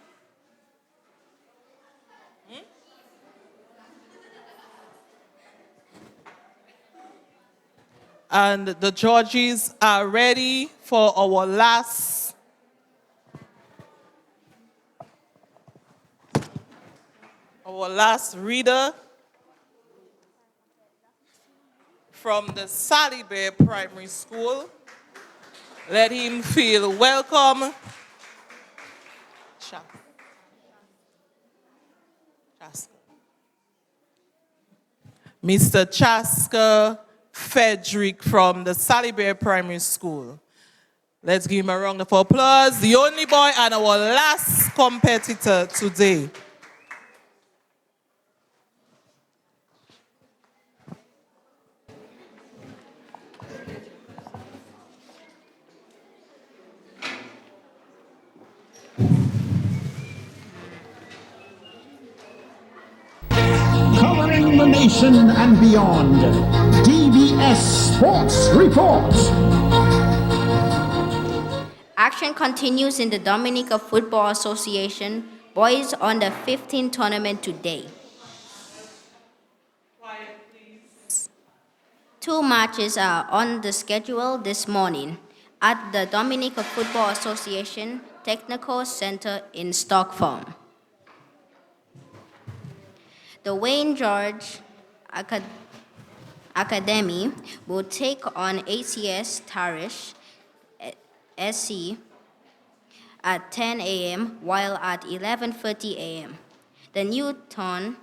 And the judges are ready for our last reader from the Salybia Primary School. Let him feel welcome. Mr. Chaska Frederick from the Salybia Primary School. Let's give him a round of applause. The only boy and our last competitor today. Covering the nation and beyond, DBS Sports Report. Action continues in the Dominica Football Association Boys Under 15 tournament today. Quiet, please. 2 matches are on the schedule this morning at the Dominica Football Association Technical Center in Stockholm. The Wayne George Academy will take on ACS Tarish SC at 10 a.m. while at 11:30 a.m. The Newton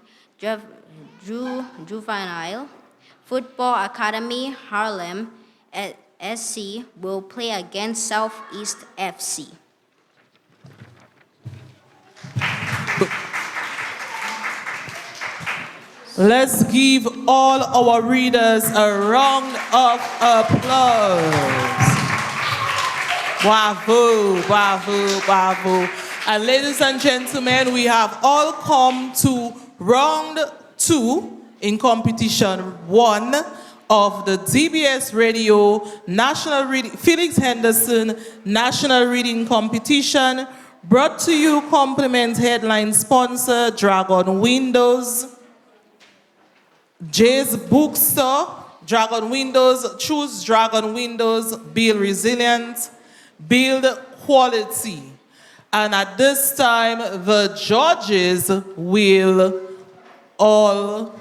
Juvenile Football Academy Harlem SC will play against Southeast FC. Let's give all our readers a round of applause. Bravo, bravo, bravo. And ladies and gentlemen, we have all come to round 2 in competition 1 of the DBS Radio National Reading, Felix Henderson National Reading Competition, brought to you compliment headline sponsor Dragon Windows, Jay's Bookstore, Dragon Windows, choose Dragon Windows, build resilience, build quality. And at this time, the judges will all...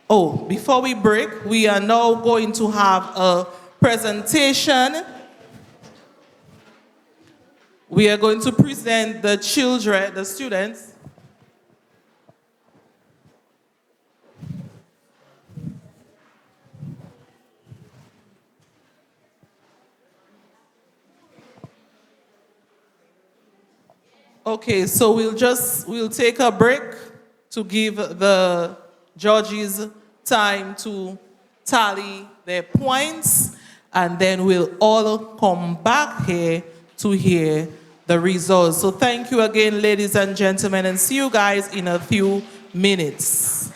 Oh, before we break, we are now going to have a presentation. We are going to present the children, the students. Okay, so we'll take a break to give the judges time to tally their points, and then we'll all come back here to hear the results. So thank you again, ladies and gentlemen, and see you guys in a few minutes.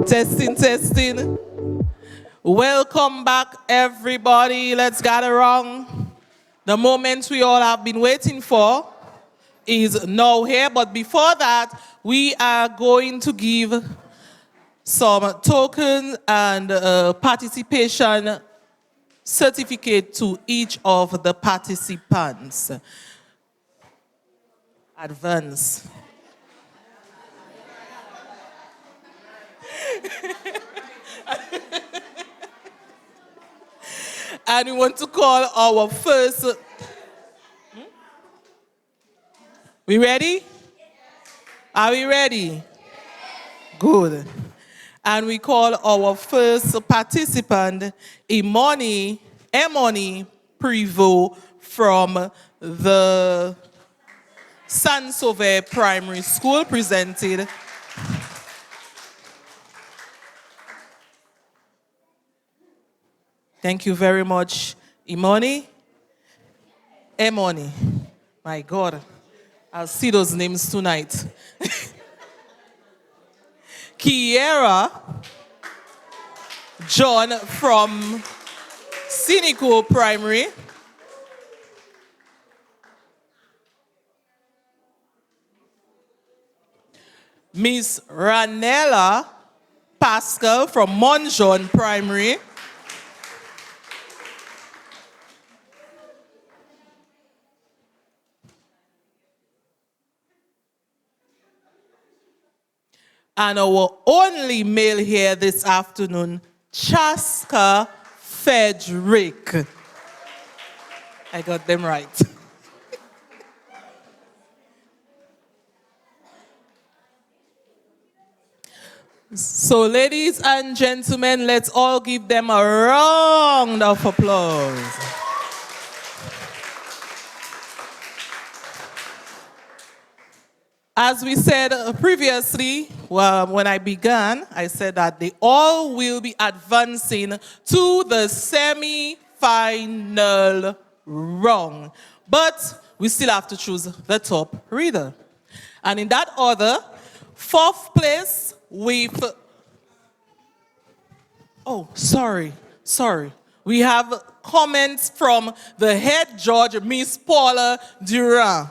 Testing, testing. Welcome back, everybody. Let's gather around. The moment we all have been waiting for is now here. But before that, we are going to give some token and participation certificate to each of the participants. Advance. And we want to call our first. We ready? Are we ready? Good. And we call our first participant, Emoni Prevost from the Saint-Sauveur Primary School, presented. Thank you very much, Emoni. My God, I'll see those names tonight. Kiera John from Cynical Primary. Miss Ranella Pascal from Monjon Primary. And our only male here this afternoon, Chaska Frederick. I got them right. So, ladies and gentlemen, let's all give them a round of applause. As we said previously, when I began, I said that they all will be advancing to the semi-final round. But we still have to choose the top reader. And in that order, fourth place with... Oh, sorry. We have comments from the head judge, Miss Paula Durand.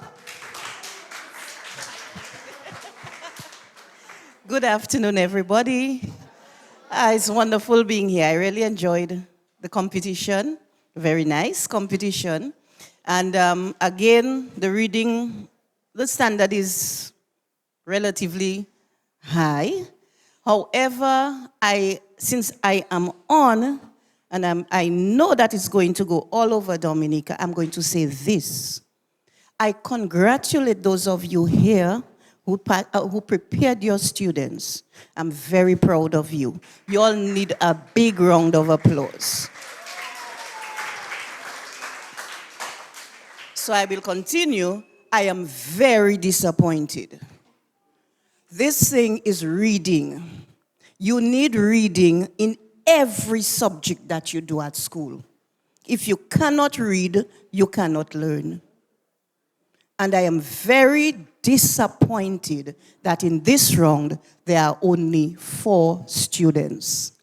Good afternoon, everybody. It's wonderful being here. I really enjoyed the competition. Very nice competition. And again, the reading, the standard is relatively high. However, since I am on, and I know that it's going to go all over Dominica, I'm going to say this. I congratulate those of you here who prepared your students. I'm very proud of you. You all need a big round of applause. So I will continue I am very disappointed. This thing is reading. You need reading in every subject that you do at school. If you cannot read, you cannot learn. And I am very disappointed that in this round, there are only 4 students.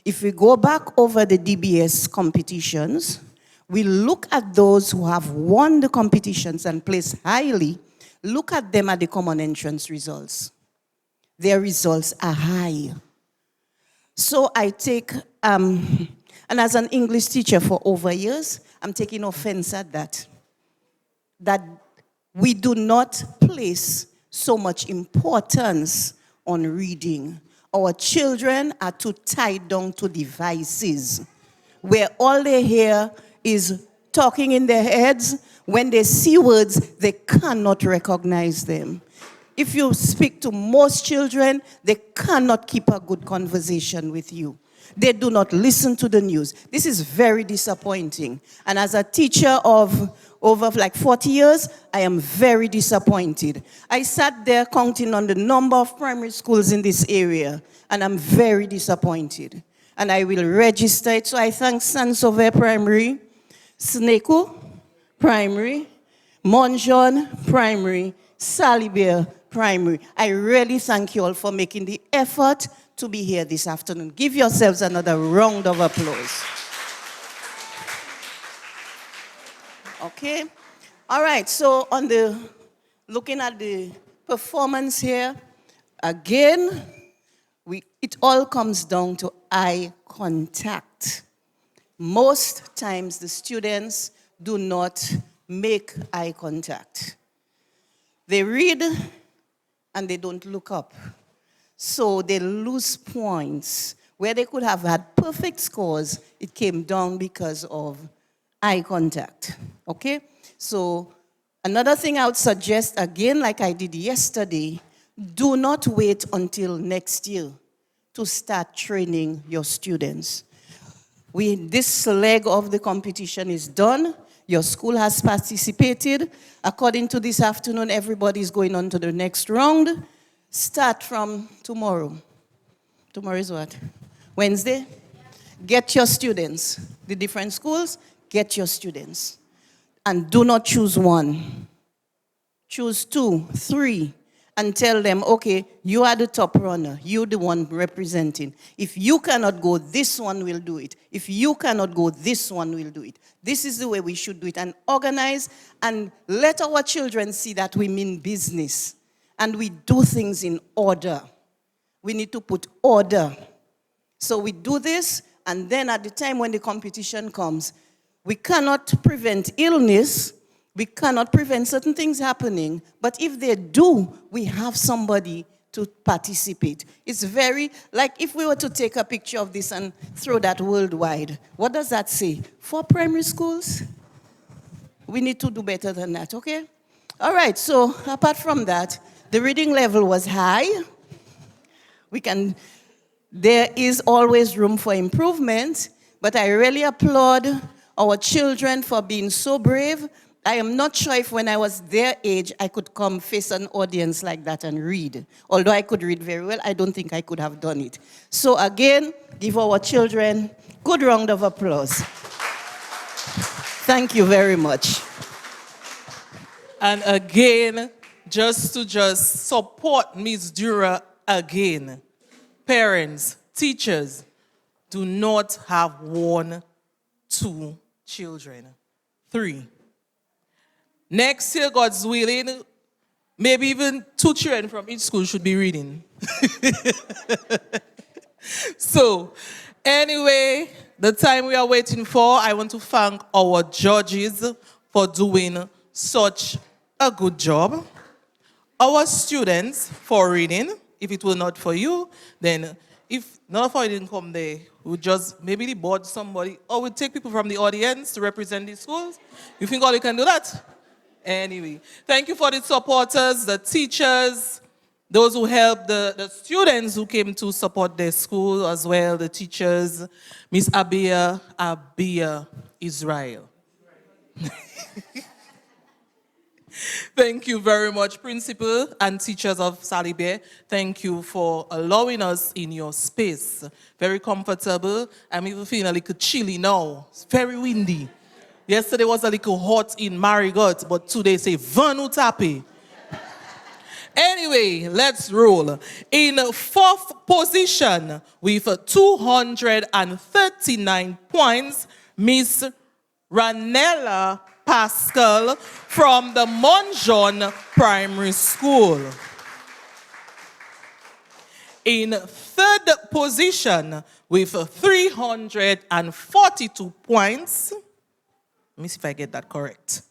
If we go back over the DBS competitions, we look at those who have won the competitions and placed highly, look at them at the common entrance results. Their results are high. So I take, and as an English teacher for over years, I'm taking offense at that. That we do not place so much importance on reading. Our children are too tied down to devices, where all they hear is talking in their heads. When they see words, they cannot recognize them. If you speak to most children, they cannot keep a good conversation with you. They do not listen to the news. This is very disappointing. And as a teacher of over like 40 years, I am very disappointed. I sat there counting on the number of primary schools in this area, and I'm very disappointed. And I will register it. So I thank Saint-Sauveur Primary, Sneku Primary, Monjon Primary, Salybia Primary. I really thank you all for making the effort to be here this afternoon. Give yourselves another round of applause. Okay? All right, so looking at the performance here, again, it all comes down to eye contact. Most times the students do not make eye contact. They read and they don't look up. So they lose points. Where they could have had perfect scores, it came down because of eye contact. Okay? So another thing I would suggest, again, like I did yesterday, do not wait until next year to start training your students. This leg of the competition is done. Your school has participated. According to this afternoon, everybody is going on to the next round. Start from tomorrow. Tomorrow is what? Wednesday? Get your students. The different schools, get your students. And do not choose one. Choose 2, 3, and tell them, okay, you are the top runner. You're the one representing. If you cannot go, this one will do it. If you cannot go, this one will do it. This is the way we should do it. And organize and let our children see that we mean business. And we do things in order. We need to put order. So we do this, and then at the time when the competition comes, we cannot prevent illness. We cannot prevent certain things happening, but if they do, we have somebody to participate. It's very, like if we were to take a picture of this and throw that worldwide, what does that say? 4 primary schools? We need to do better than that, okay? All right, so apart from that, the reading level was high. There is always room for improvement, but I really applaud our children for being so brave. I am not sure if when I was their age, I could come face an audience like that and read. Although I could read very well, I don't think I could have done it. So again, give our children a good round of applause. Thank you very much. And again, just to support Ms. Dura again, parents, teachers, do not have 1, 2 children. 3. Next year, God's willing, maybe even 2 children from each school should be reading. So, anyway, the time we are waiting for, I want to thank our judges for doing such a good job. Our students for reading. If it were not for you, then if none of us didn't come there, we would just maybe board somebody, or we'd take people from the audience to represent the schools. You think all you can do that? Anyway, thank you for the supporters, the teachers, those who helped, the students who came to support their school as well, the teachers, Miss Abia Israel. Thank you very much, principal and teachers of Salybia. Thank you for allowing us in your space. Very comfortable. I'm even feeling a little chilly now. It's very windy. Yesterday was a little hot in Marigot, but today say Vanu Tapi. Anyway, let's roll. In fourth position with 239 points, Miss Ranella Pascal from the Monjon Primary School. In third position with 342 points, let me see if I get that correct.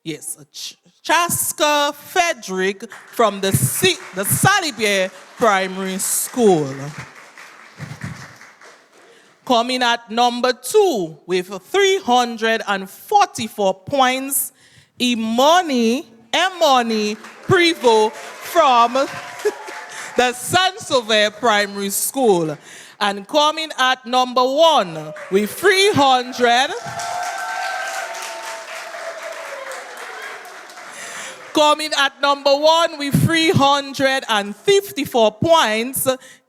Yes, Chaska Frederick from the Salybia Primary School. Coming at number 2 with 344 points, Emoni Prevo from the Saint-Sauveur Primary School. And coming at number 1 with 300... Coming at number 1 with 354 points,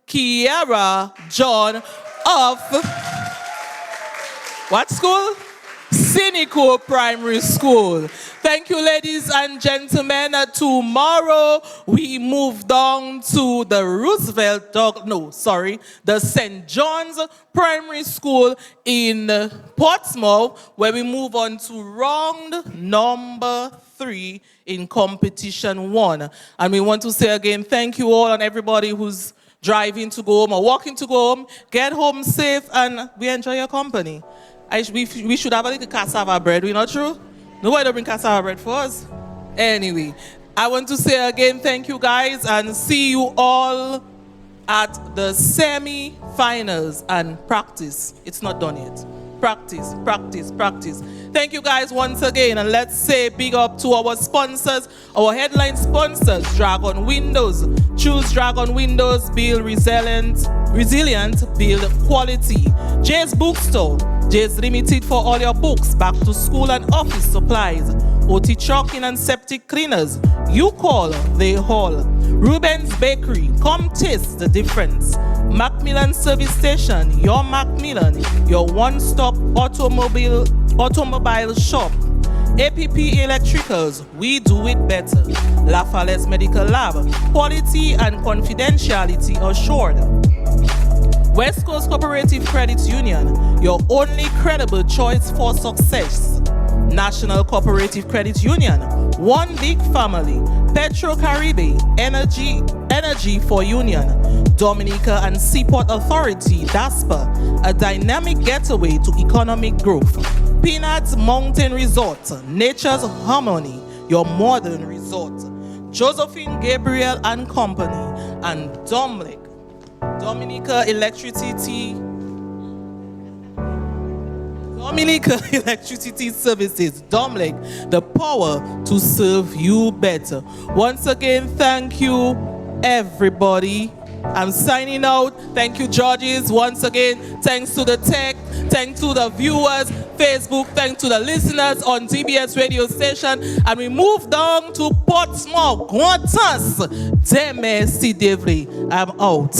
Kiara John of what school? Cynical Primary School. Thank you, ladies and gentlemen. Tomorrow we move down to the the St. John's Primary School in Portsmouth, where we move on to round number 3 in competition 1. And we want to say again, thank you all and everybody who's driving to go home or walking to go home. Get home safe and we enjoy your company. We should have a little cassava bread, we not true? Nobody don't bring cassava bread for us. Anyway, I want to say again, thank you guys and see you all at the semi-finals and practice. It's not done yet. Practice, practice, practice. Thank you guys once again, and let's say big up to our sponsors, our headline sponsors, Dragon Windows. Choose Dragon Windows, build resilient, build quality. Jay's Bookstore, Jay's Limited for all your books, back to school and office supplies. OT Chalking and Septic Cleaners, you call, they haul. Ruben's Bakery, come taste the difference. Macmillan Service Station, your Macmillan, your one-stop automobile shop. APP Electricals, we do it better. Lafayette Medical Lab, quality and confidentiality assured. West Coast Cooperative Credit Union, your only credible choice for success. National Cooperative Credit Union, one big family. Petro Caribe, Energy for Union. Dominica and Seaport Authority, DASPA, a dynamic getaway to economic growth. Peanuts Mountain Resort, Nature's Harmony, your modern resort. Josephine Gabriel and Company, and Dominica Electricity Services, Domlec, the power to serve you better. Once again, thank you, everybody. I'm signing out. Thank you, judges. Once again, thanks to the tech, thanks to the viewers, Facebook, thanks to the listeners on DBS radio station. And we move down to Portsmouth. Merci, Devry. I'm out.